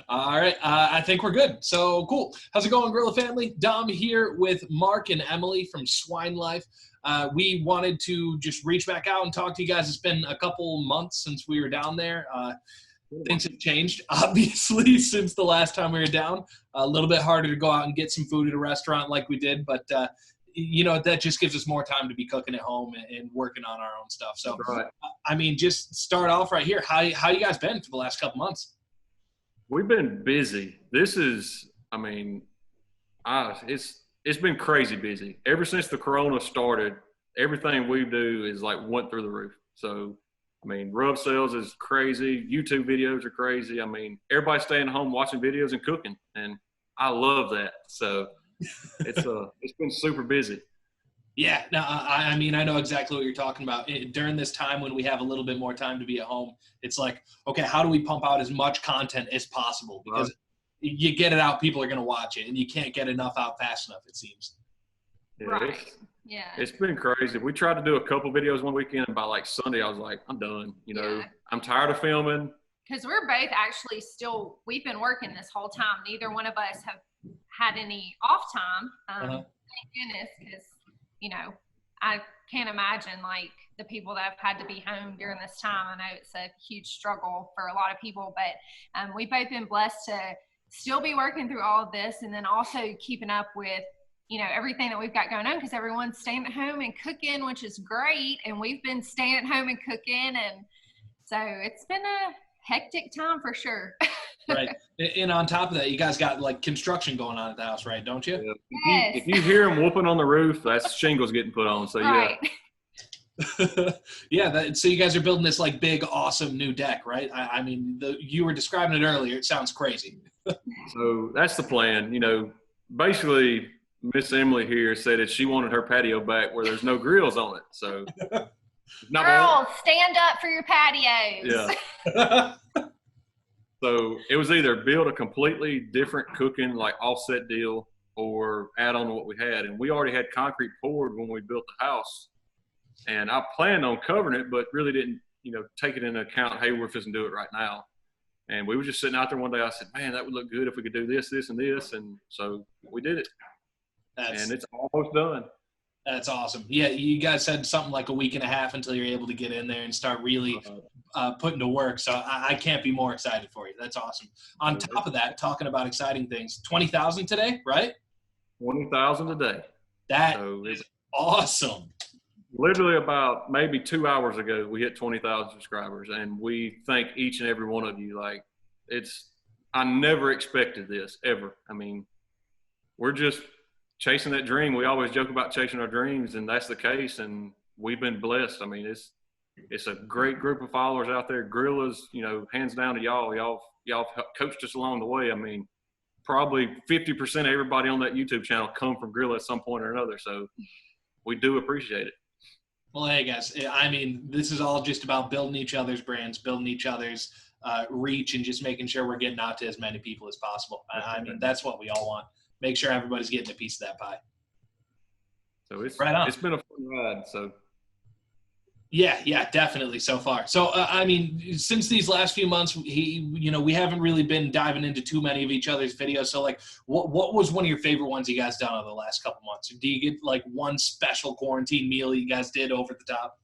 All right, I think we're good. So cool. How's it going, Grilla family? Dom here with Mark and Emily from Swine Life. We wanted to just reach back out and talk to you guys. It's been a couple months since we were down there. Things have changed, obviously, since the last time we were down. A little bit harder to go out and get some food at a restaurant like we did, but that just gives us more time to be cooking at home and working on our own stuff. So, Right. I mean, just start off right here. How you guys been for the last couple months? We've been busy. This is, it's been crazy busy. Ever since the corona started, everything we do is like went through the roof. So, rub sales is crazy. YouTube videos are crazy. Everybody's staying home watching videos and cooking, and I love that. So it's been super busy. Yeah, no, I mean, I know exactly what you're talking about. During this time when we have a little bit more time to be at home, it's like, okay, how do we pump out as much content as possible? Because you get it out, people are going to watch it, and you can't get enough out fast enough, it seems. Yeah, right. Yeah. It's been crazy. We tried to do a couple videos one weekend, and by like Sunday, I was like, I'm done. I'm tired of filming. Because we're both actually we've been working this whole time. Neither one of us have had any off time. Thank goodness, because I can't imagine like the people that have had to be home during this time. I know it's a huge struggle for a lot of people, but we've both been blessed to still be working through all of this, and then also keeping up with everything that we've got going on, because everyone's staying at home and cooking, which is great, and we've been staying at home and cooking, and so it's been a hectic time for sure. Right. And on top of that, you guys got like construction going on at the house, right? Don't you? Yeah. If you hear them whooping on the roof, that's shingles getting put on. So right. Yeah. Yeah. So you guys are building this like big, awesome new deck, right? You were describing it earlier. It sounds crazy. So that's the plan. Basically, Miss Emily here said that she wanted her patio back where there's no grills on it. So, girls, stand up for your patios. Yeah. So it was either build a completely different cooking, like offset deal, or add on to what we had. And we already had concrete poured when we built the house. And I planned on covering it, but really didn't, take it into account, hey, we're fixing to do it right now. And we were just sitting out there one day. I said, man, that would look good if we could do this, this, and this. And so we did it. And it's almost done. That's awesome. Yeah, you guys said something like a week and a half until you're able to get in there and start really putting to work. So I can't be more excited for you. That's awesome. On top of that, talking about exciting things, 20,000 today, right? 20,000 today. That is awesome. Literally about maybe 2 hours ago, we hit 20,000 subscribers, and we thank each and every one of you. Like, I never expected this ever. We're just chasing that dream. We always joke about chasing our dreams, and that's the case. And we've been blessed. It's a great group of followers out there. Grillas, hands down to y'all. Y'all coached us along the way. Probably 50% of everybody on that YouTube channel come from Grilla at some point or another. So we do appreciate it. Well, hey guys, this is all just about building each other's brands, building each other's reach, and just making sure we're getting out to as many people as possible. That's what we all want. Make sure everybody's getting a piece of that pie. So it's been a fun ride. So yeah, definitely so far. So since these last few months, we haven't really been diving into too many of each other's videos. So like, what was one of your favorite ones you guys done over the last couple months? Or do you get like one special quarantine meal you guys did over the top?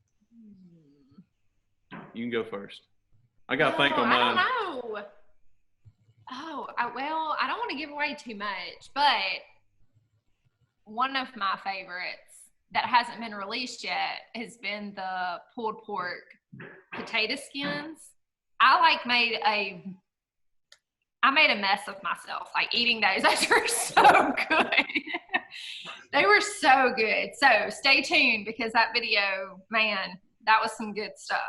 You can go first. I got to think on mine. I don't know. Well, I don't want to give away too much, but one of my favorites that hasn't been released yet has been the pulled pork potato skins. I made a mess of myself, like eating those. Those were so good. They were so good. So stay tuned, because that video, man, that was some good stuff.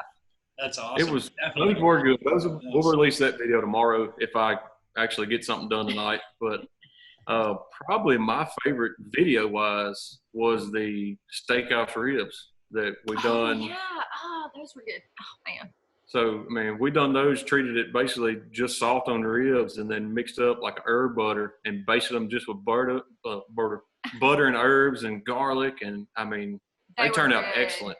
That's awesome. Those were good. We'll release that video tomorrow if I actually get something done tonight. But probably my favorite video-wise was the steakhouse ribs that we done. Yeah. Those were good. Oh, man. So, we done those, treated it basically just soft on the ribs, and then mixed up like herb butter and basted them just with butter and herbs and garlic. And, they turned out excellent.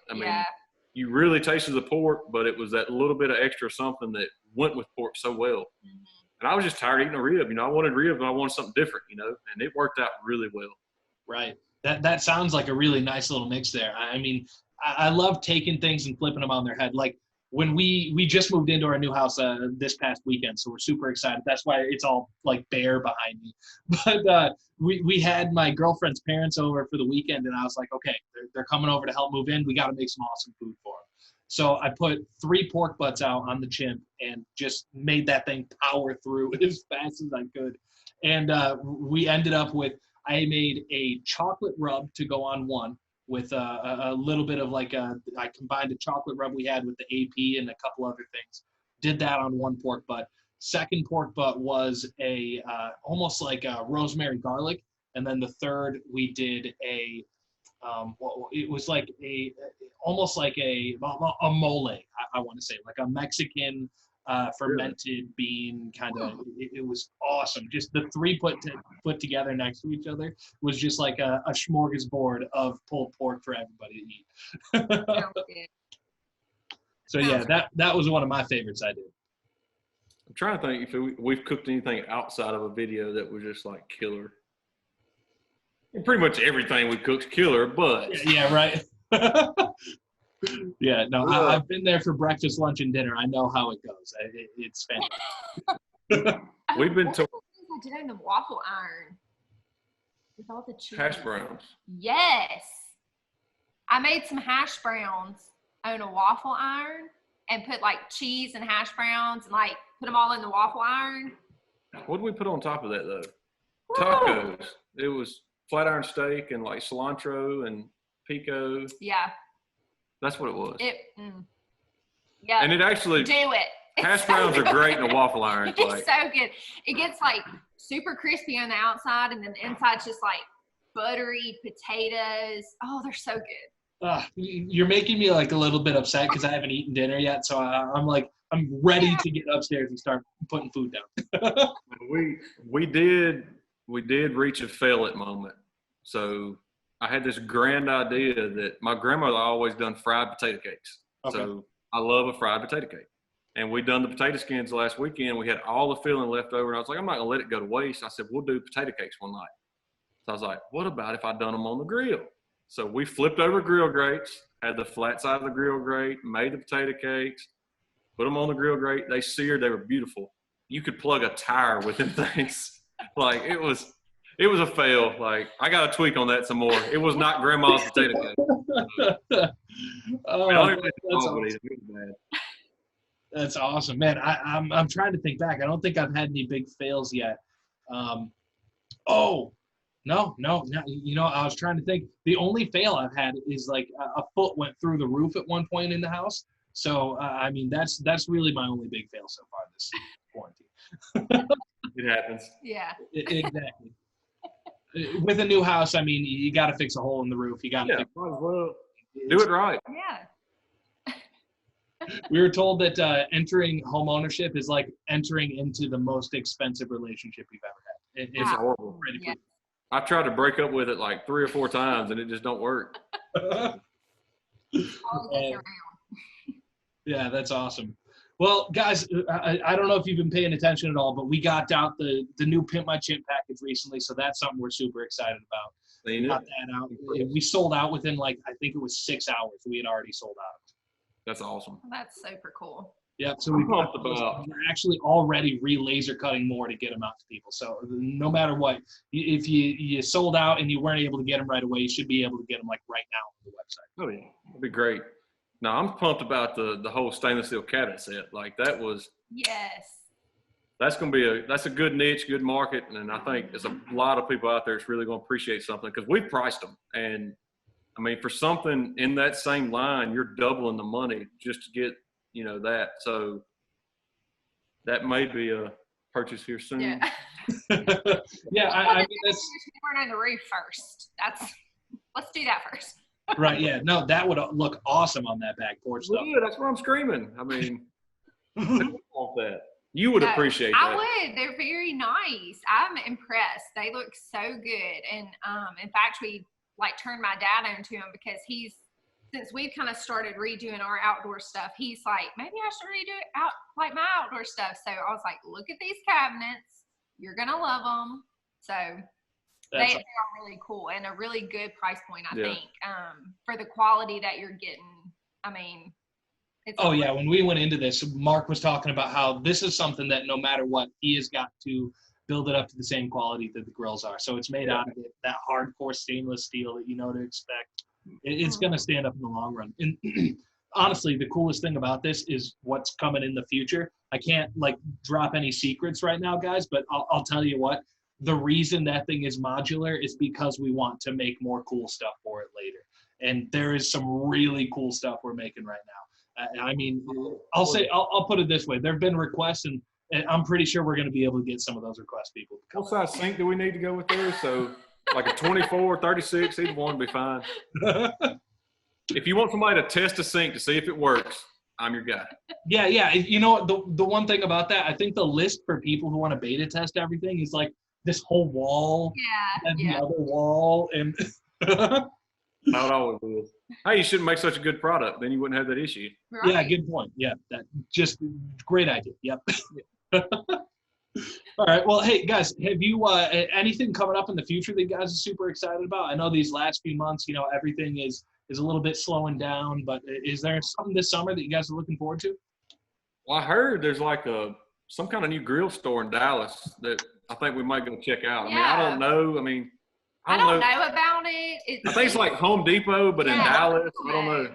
You really tasted the pork, but it was that little bit of extra something that went with pork so well. And I was just tired of eating a rib. You know, I wanted rib, but I wanted something different, you know, and it worked out really well. Right. That sounds like a really nice little mix there. I mean, I love taking things and flipping them on their head. Like when we just moved into our new house this past weekend, so we're super excited. That's why it's all like bare behind me. But we had my girlfriend's parents over for the weekend, and I was like, okay, they're coming over to help move in. We got to make some awesome food for them. So I put 3 pork butts out on the chimp and just made that thing power through as fast as I could. And we ended up with, I made a chocolate rub to go on one with a little bit of I combined a chocolate rub we had with the AP and a couple other things. Did that on 1 pork butt. Second pork butt was almost like a rosemary garlic. And then the third, we did it was like almost like a mole, I want to say, like a Mexican fermented bean kind of. It was awesome. Just the 3 put together next to each other was just like a smorgasbord of pulled pork for everybody to eat. So yeah, that was one of my favorites I did. I'm trying to think if we've cooked anything outside of a video that was just like killer. And pretty much everything we cook's killer, but yeah, right. Yeah, no, I've been there for breakfast, lunch, and dinner. I know how it goes. It's fantastic. We've been told. I did it in the waffle iron with all the cheese. Hash browns. Yes, I made some hash browns on a waffle iron and put like cheese and hash browns and like put them all in the waffle iron. What did we put on top of that though? Tacos. It was flat iron steak and like cilantro and pico. Yeah. That's what it was. Yeah. And it actually do it. Hash browns are great in a waffle iron. It's so good. It gets like super crispy on the outside, and then the inside's just like buttery potatoes. Oh, they're so good. You're making me like a little bit upset because I haven't eaten dinner yet. So I'm ready to get upstairs and start putting food down. we did reach a PELLET moment. So I had this grand idea that my grandmother always done fried potato cakes. Okay. So I love a fried potato cake. And we done the potato skins last weekend. We had all the filling left over. And I was like, I'm not going to let it go to waste. I said, we'll do potato cakes one night. So I was like, what about if I done them on the grill? So we flipped over grill grates, had the flat side of the grill grate, made the potato cakes, put them on the grill grate. They seared. They were beautiful. You could plug a tire with them things. Like it was a fail. Like I got to tweak on that some more. It was not grandma's potato cake. That's awesome, man. I'm trying to think back. I don't think I've had any big fails yet. No. You know, I was trying to think. The only fail I've had is like a foot went through the roof at one point in the house. So I mean, that's really my only big fail so far this quarantine. It happens. Yeah. Exactly. With a new house, I mean, you got to fix a hole in the roof. You got to fix do it right. Yeah. We were told that entering home ownership is like entering into the most expensive relationship you've ever had. It's horrible. Yeah. I've tried to break up with it like 3 or 4 times, and it just don't work. Yeah, that's awesome. Well, guys, I don't know if you've been paying attention at all, but we got out the new Pimp My Chimp package recently, so that's something we're super excited about. We got that out. We sold out within I think it was 6 hours. We had already sold out. That's awesome. That's super cool. Yeah, so we're actually already laser cutting more to get them out to people. So no matter what, if you sold out and you weren't able to get them right away, you should be able to get them like right now on the website. Oh yeah, that'd be great. No, I'm pumped about the whole stainless steel cabinet set. Like that was. Yes. That's going to be that's a good niche, good market, and I think there's a lot of people out there that's really going to appreciate something because we've priced them. And I mean, for something in that same line, you're doubling the money just to get that. So that may be a purchase here soon. Yeah. Yeah, I mean that's. We're on the roof first. Let's do that first. Right. Yeah. No, that would look awesome on that back porch though. Yeah, that's where I'm screaming. I mean, I want that. You would appreciate that. I would. They're very nice. I'm impressed. They look so good. And in fact, we turned my dad onto them because he's since we've kind of started redoing our outdoor stuff, he's like, maybe I should redo it out like my outdoor stuff. So I was like, look at these cabinets. You're going to love them. So they are really cool and a really good price point, I think, for the quality that you're getting. I mean, it's yeah. When we went into this, Mark was talking about how this is something that no matter what, he has got to build it up to the same quality that the grills are. So it's made out of that hardcore stainless steel that you know to expect. It's going to stand up in the long run. And honestly, the coolest thing about this is what's coming in the future. I can't like drop any secrets right now, guys, but I'll tell you what. The reason that thing is modular is because we want to make more cool stuff for it later. And there is some really cool stuff we're making right now. I mean, I'll put it this way. There have been requests, and I'm pretty sure we're going to be able to get some of those requests, people. What size sink do we need to go with there? So like a 24, 36, either one would be fine. If you want somebody to test a sink to see if it works, I'm your guy. Yeah. You know, the one thing about that, I think the list for people who want to beta test everything is like this whole wall and the other wall. And How it always is. Hey, you shouldn't make such a good product. Then you wouldn't have that issue. Right. Yeah, good point. Yeah, that just great idea. Yep. All right. Well, hey, guys, have you anything coming up in the future that you guys are super excited about? I know these last few months, you know, everything is a little bit slowing down, but is there something this summer that you guys are looking forward to? Well, I heard there's like some kind of new grill store in Dallas that I think we might go check out. I mean, I don't know. I mean, I don't know about it. I think it's like Home Depot, but in Dallas. I don't know.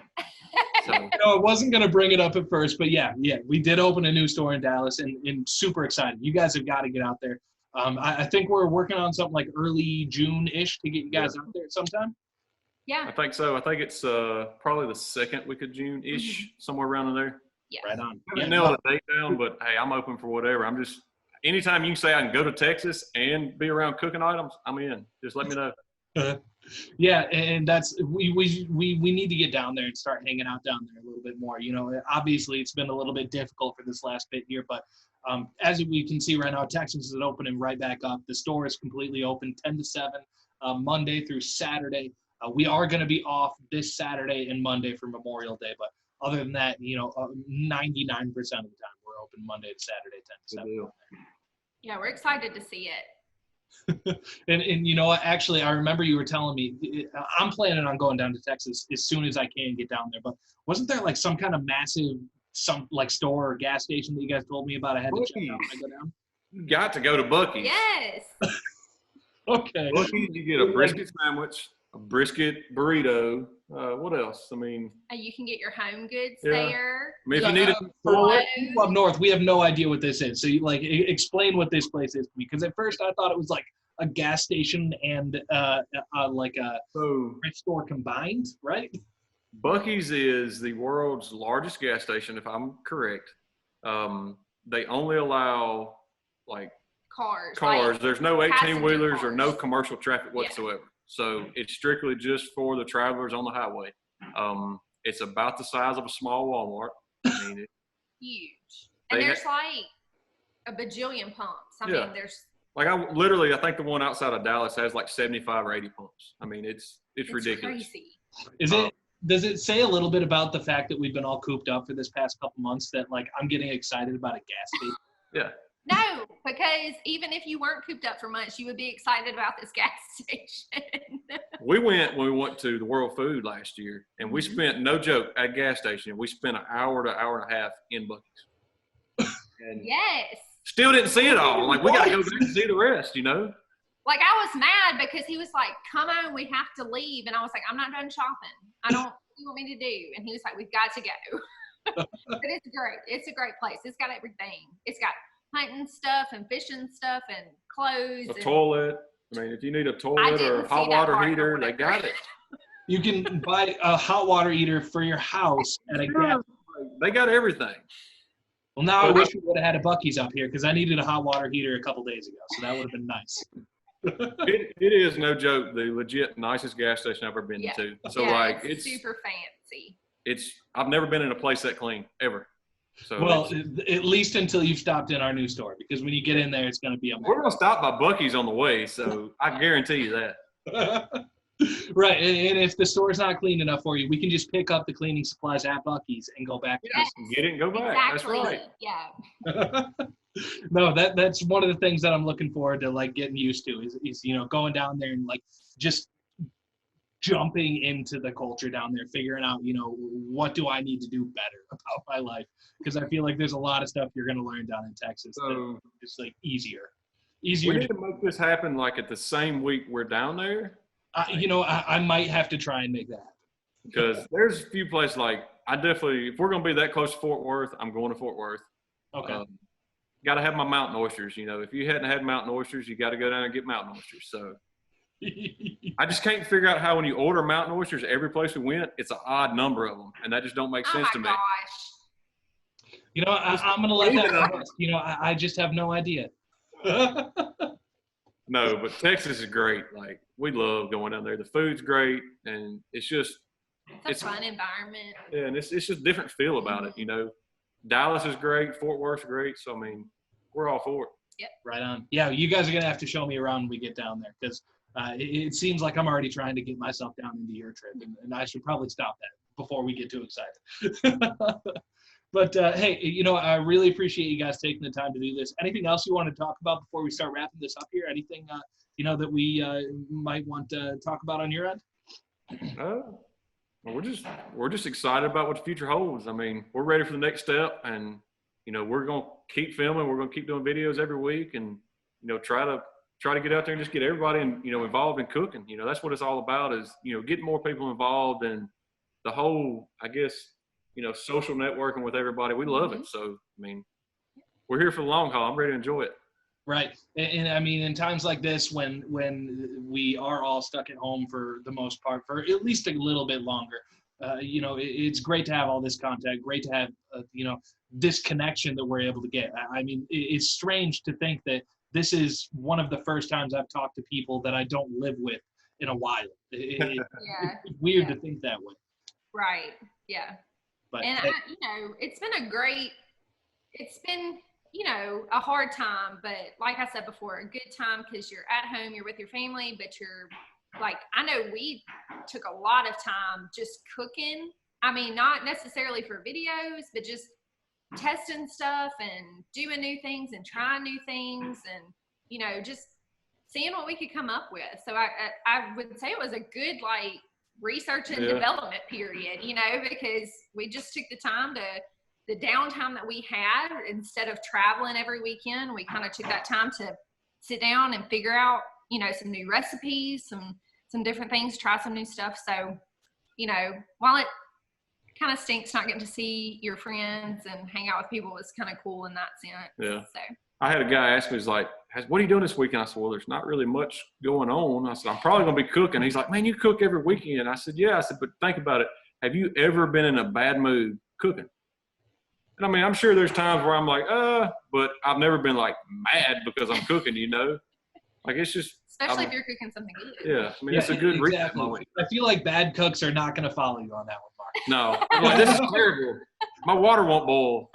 So. I wasn't going to bring it up at first, but yeah, we did open a new store in Dallas, and super excited. You guys have got to get out there. I think we're working on something like early June-ish to get you guys out there at some time. Yeah. I think so. I think it's probably the second week of June-ish, somewhere around in there. Yeah. Right on. I haven't nailed a date down, but hey, I'm open for whatever. Anytime you can say I can go to Texas and be around cooking items, I'm in. Just let me know. Yeah, and that's we need to get down there and start hanging out down there a little bit more. You know, obviously it's been a little bit difficult for this last bit here, but as we can see right now, Texas is opening right back up. The store is completely open 10 to 7, Monday through Saturday. We are going to be off this Saturday and Monday for Memorial Day, but other than that, you know, 99% of the time we're open Monday to Saturday, 10 to 7. Yeah, we're excited to see it. and you know what, actually, I remember you were telling me, I'm planning on going down to Texas as soon as I can get down there, but wasn't there like some kind of massive, store or gas station that you guys told me about I had to check out when I go down? You got to go to Buc-ee's. Yes. Okay. Buc-ee's, you get a brisket sandwich, a brisket burrito. What else? I mean, you can get your home goods there. I mean, if you need it up north, we have no idea what this is. So, you explain what this place is to me, because at first I thought it was like a gas station and like a thrift store combined, right? Buc-ee's is the world's largest gas station, if I'm correct. They only allow like cars. Like there's no 18-wheelers or no commercial traffic whatsoever. Yeah. So it's strictly just for the travelers on the highway. It's about the size of a small Walmart. I mean, huge. And there's like a bajillion pumps. I mean, there's like I think the one outside of Dallas has like 75 or 80 pumps. I mean, it's ridiculous. Crazy. Does it say a little bit about the fact that we've been all cooped up for this past couple months that like I'm getting excited about a gas station? Yeah. No, because even if you weren't cooped up for months, you would be excited about this gas station. We went to the World Food last year, and we spent, no joke, at a gas station. We spent an hour to hour and a half in Buc-ee's. And yes. Still didn't see it all. Like, we got to go back and see the rest, you know? Like, I was mad because he was like, come on, we have to leave. And I was like, I'm not done shopping. What do you want me to do? And he was like, we've got to go. But it's great. It's a great place. It's got everything. It's got hunting stuff and fishing stuff and clothes. Toilet. I mean, if you need a toilet or a hot water heater, they got it. You can buy a hot water heater for your house at a gas. They got everything. Well, now I wish we would have had a Buc-ee's up here because I needed a hot water heater a couple days ago, so that would have been nice. It is, no joke, the legit nicest gas station I've ever been to. So it's super fancy. I've never been in a place that clean ever. So well, at least until you've stopped in our new store, because when you get in there, it's going to be a. We're going to stop by Buc-ee's on the way, so I guarantee you that. Right, and if the store's not clean enough for you, we can just pick up the cleaning supplies at Buc-ee's and go back. Yes, get it and go back. Exactly. That's right. Yeah. No, that's one of the things that I'm looking forward to, like, getting used to is going down there and like just jumping into the culture down there, figuring out, what do I need to do better about my life? Because I feel like there's a lot of stuff you're going to learn down in Texas that is like easier. We need to make this happen like at the same week we're down there. I might have to try and make that. Because there's a few places like if we're going to be that close to Fort Worth, I'm going to Fort Worth. Okay. Got to have my mountain oysters. If you hadn't had mountain oysters, you got to go down and get mountain oysters. So I just can't figure out how when you order mountain oysters, every place we went, it's an odd number of them, and that just don't make sense to me. Gosh. I'm going to let that. I just have no idea. No, but Texas is great. Like, we love going down there. The food's great, and it's a fun environment. Yeah, and it's just a different feel about it. Dallas is great, Fort Worth's great. So I mean, we're all for it. Yep. Right on. Yeah, you guys are gonna have to show me around when we get down there, because it seems like I'm already trying to get myself down into your trip, and I should probably stop that before we get too excited. But hey, I really appreciate you guys taking the time to do this. Anything else you want to talk about before we start wrapping this up here? Anything that we might want to talk about on your end? We're just excited about what the future holds. I mean, we're ready for the next step, and we're gonna keep filming. We're gonna keep doing videos every week, and try to get out there and just get everybody involved in cooking. That's what it's all about, is getting more people involved, and the whole, I guess, social networking with everybody. We love it. So I mean, we're here for the long haul. I'm ready to enjoy it. Right. And I mean, in times like this, when we are all stuck at home for the most part, for at least a little bit longer, it's great to have all this contact, great to have, this connection that we're able to get. I mean, it's strange to think that this is one of the first times I've talked to people that I don't live with in a while. It's weird to think that way. Right. Yeah. But, and it's been a hard time, but like I said before, a good time because you're at home, you're with your family, but you're like, I know we took a lot of time just cooking. I mean, not necessarily for videos, but just testing stuff and doing new things and trying new things and, just seeing what we could come up with. So I would say it was a good, like, research and development period, because we just took the time the downtime that we had, instead of traveling every weekend, we kind of took that time to sit down and figure out, some new recipes, some different things, try some new stuff. So, while it kind of stinks not getting to see your friends and hang out with people, was kind of cool in that sense. Yeah. So I had a guy ask me, he's like, what are you doing this weekend? I said, well, there's not really much going on. I said, I'm probably going to be cooking. He's like, man, you cook every weekend. I said, yeah. I said, but think about it. Have you ever been in a bad mood cooking? And I mean, I'm sure there's times where I'm like, but I've never been like mad because I'm cooking, Like, it's just. Especially if you're cooking something good. Yeah. I mean, it's a good reset moment. I feel like bad cooks are not going to follow you on that one, Mark. No. I'm like, this is terrible. My water won't boil.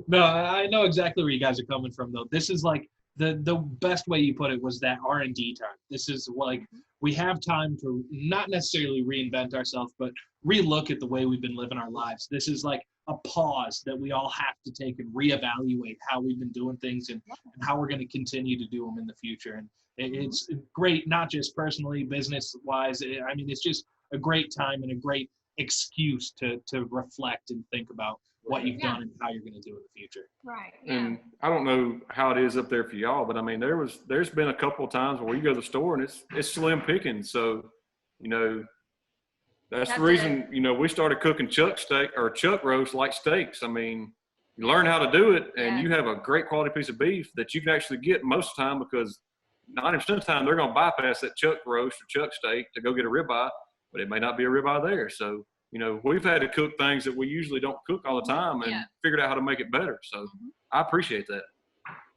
No, I know exactly where you guys are coming from, though. This is like the best way you put it was that R&D time. This is like we have time to not necessarily reinvent ourselves, but relook at the way we've been living our lives. This is like a pause that we all have to take and reevaluate how we've been doing things and how we're going to continue to do them in the future. And it's great, not just personally, business-wise. I mean, it's just a great time and a great excuse to reflect and think about what you've done and how you're going to do in the future. Right. Yeah. And I don't know how it is up there for y'all, but I mean, there's been a couple of times where you go to the store and it's slim picking. So, that's the reason, we started cooking chuck steak or chuck roast like steaks. I mean, you learn how to do it and you have a great quality piece of beef that you can actually get most of the time, because 90% of the time they're going to bypass that chuck roast or chuck steak to go get a ribeye, but it may not be a ribeye there. So, we've had to cook things that we usually don't cook all the time and figured out how to make it better. So I appreciate that.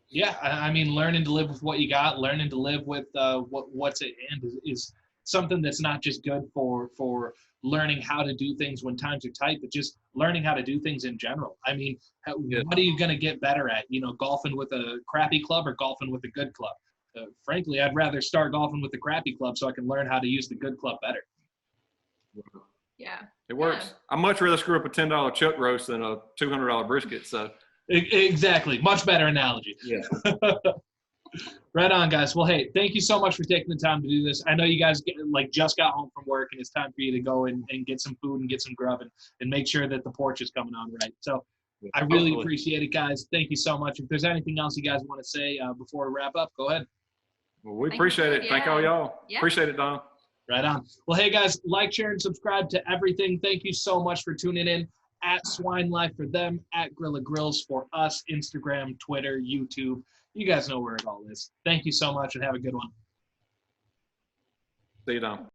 Yeah. I mean, learning to live with what you got, learning to live with what's at hand is something that's not just good for learning how to do things when times are tight, but just learning how to do things in general. I mean, what are you going to get better at? Golfing with a crappy club or golfing with a good club? frankly, I'd rather start golfing with the crappy club so I can learn how to use the good club better. Yeah. It works. I'd much rather screw up a $10 chuck roast than a $200 brisket. So exactly. Much better analogy. Yeah. Right on, guys. Well, hey, thank you so much for taking the time to do this. I know you guys just got home from work, and it's time for you to go and get some food and get some grub and make sure that the porch is coming on right. So I really appreciate it, guys. Thank you so much. If there's anything else you guys want to say before we wrap up, go ahead. Well, we appreciate it. Thank all y'all. Yeah. Appreciate it, Don. Right on. Well, hey, guys, like, share, and subscribe to everything. Thank you so much for tuning in. At Swine Life for them, at Grilla Grills for us, Instagram, Twitter, YouTube. You guys know where it all is. Thank you so much and have a good one. See you, Don.